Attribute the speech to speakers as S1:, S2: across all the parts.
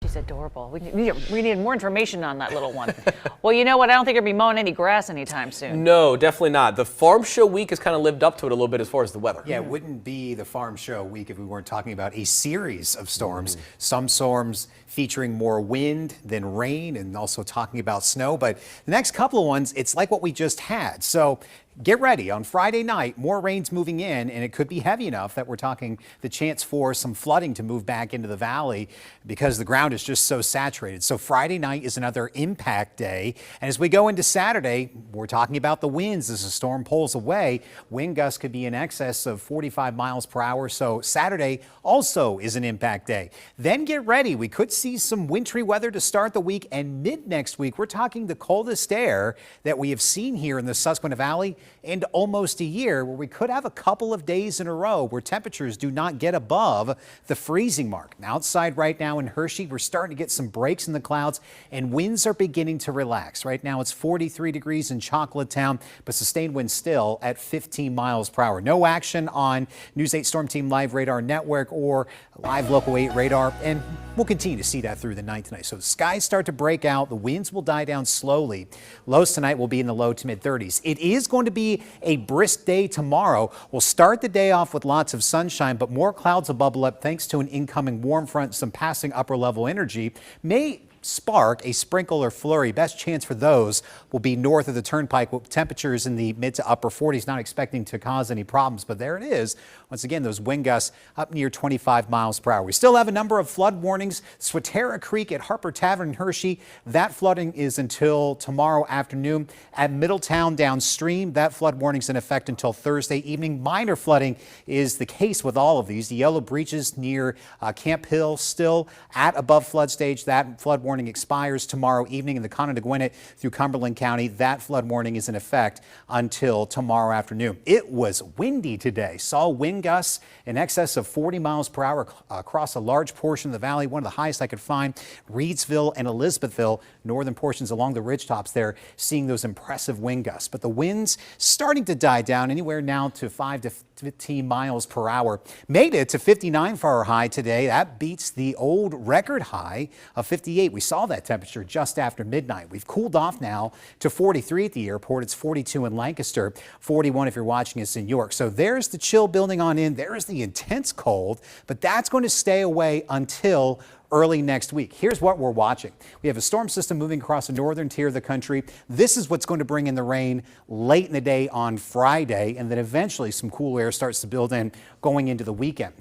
S1: she's adorable. We need more information on that little one. Well, you know what? I don't think you're going to be mowing any grass anytime soon.
S2: No, definitely not. The farm show week has kind of lived up to it a little bit as far as the weather.
S3: Yeah, it wouldn't be the farm show week if we weren't talking about a series of storms. Some storms featuring more wind than rain, and also talking about snow. But the next couple of ones, it's like what we just had. So get ready. On Friday night, more rain's moving in, and it could be heavy enough that we're talking the chance for some flooding to move back into the valley because the ground is just so saturated. So Friday night is another impact day. And as we go into Saturday, we're talking about the winds as the storm pulls away. Wind gusts could be in excess of 45 miles per hour. So Saturday also is an impact day. Then get ready. We could see some wintry weather to start the week, and mid next week, we're talking the coldest air that we have seen here in the Susquehanna Valley in almost a year, where we could have a couple of days in a row where temperatures do not get above the freezing mark. Now, outside right now in Hershey, we're starting to get some breaks in the clouds, and winds are beginning to relax. Right now, it's 43 degrees in Chocolatetown, but sustained winds still at 15 miles per hour. No action on News 8 Storm Team Live Radar Network or Live Local 8 radar, and we'll continue to see that through the night tonight. So the skies start to break out. The winds will die down slowly. Lows tonight will be in the low to mid 30s. It is going to be a brisk day tomorrow. We'll start the day off with lots of sunshine, but more clouds will bubble up thanks to an incoming warm front. Some passing upper level energy may spark a sprinkle or flurry. Best chance for those will be north of the turnpike with temperatures in the mid to upper 40s. Not expecting to cause any problems, but there it is. Once again, those wind gusts up near 25 miles per hour. We still have a number of flood warnings. Swatara Creek at Harper Tavern in Hershey, that flooding is until tomorrow afternoon. At Middletown downstream, that flood warning is in effect until Thursday evening. Minor flooding is the case with all of these. The yellow breaches near Camp Hill still at above flood stage. That flood warning expires tomorrow evening. In the Conner Gwinnett through Cumberland County, that flood warning is in effect until tomorrow afternoon. It was windy today. Saw wind gusts in excess of 40 miles per hour across a large portion of the valley. One of the highest I could find, Reedsville and Elizabethville, northern portions along the ridgetops there, seeing those impressive wind gusts. But the winds starting to die down, anywhere now to 5 to 15 miles per hour. Made it to 59 for our high today. That beats the old record high of 58. We saw that temperature just after midnight. We've cooled off now to 43 at the airport. It's 42 in Lancaster, 41 if you're watching us in York. So there's the chill building on in. There's the intense cold, but that's going to stay away until early next week. Here's what we're watching. We have a storm system moving across the northern tier of the country. This is what's going to bring in the rain late in the day on Friday, and then eventually some cool air starts to build in going into the weekend.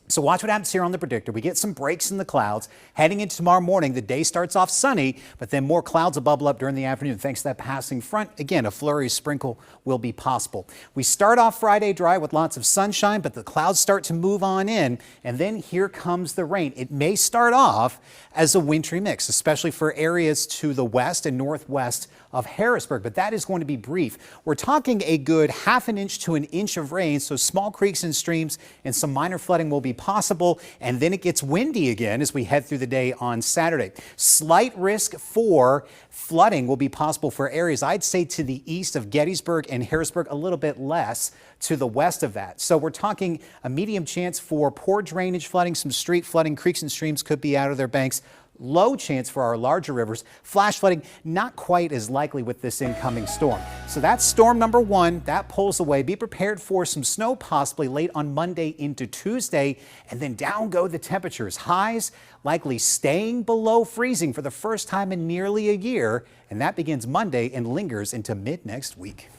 S3: So watch what happens here on the predictor. We get some breaks in the clouds. Heading into tomorrow morning, the day starts off sunny, but then more clouds will bubble up during the afternoon. Thanks to that passing front, again, a flurry sprinkle will be possible. We start off Friday dry with lots of sunshine, but the clouds start to move on in, and then here comes the rain. It may start off as a wintry mix, especially for areas to the west and northwest of Harrisburg, but that is going to be brief. We're talking a good ½ an inch to an inch of rain, so small creeks and streams and some minor flooding will be possible, and then it gets windy again as we head through the day on Saturday. Slight risk for flooding will be possible for areas, I'd say, to the east of Gettysburg and Harrisburg, a little bit less to the west of that. So we're talking a medium chance for poor drainage flooding, some street flooding. Creeks and streams could be out of their banks. Low chance for our larger rivers. Flash flooding, not quite as likely with this incoming storm. So that's storm number one. That pulls away. Be prepared for some snow possibly late on Monday into Tuesday, and then down go the temperatures. Highs likely staying below freezing for the first time in nearly a year, and that begins Monday and lingers into mid next week.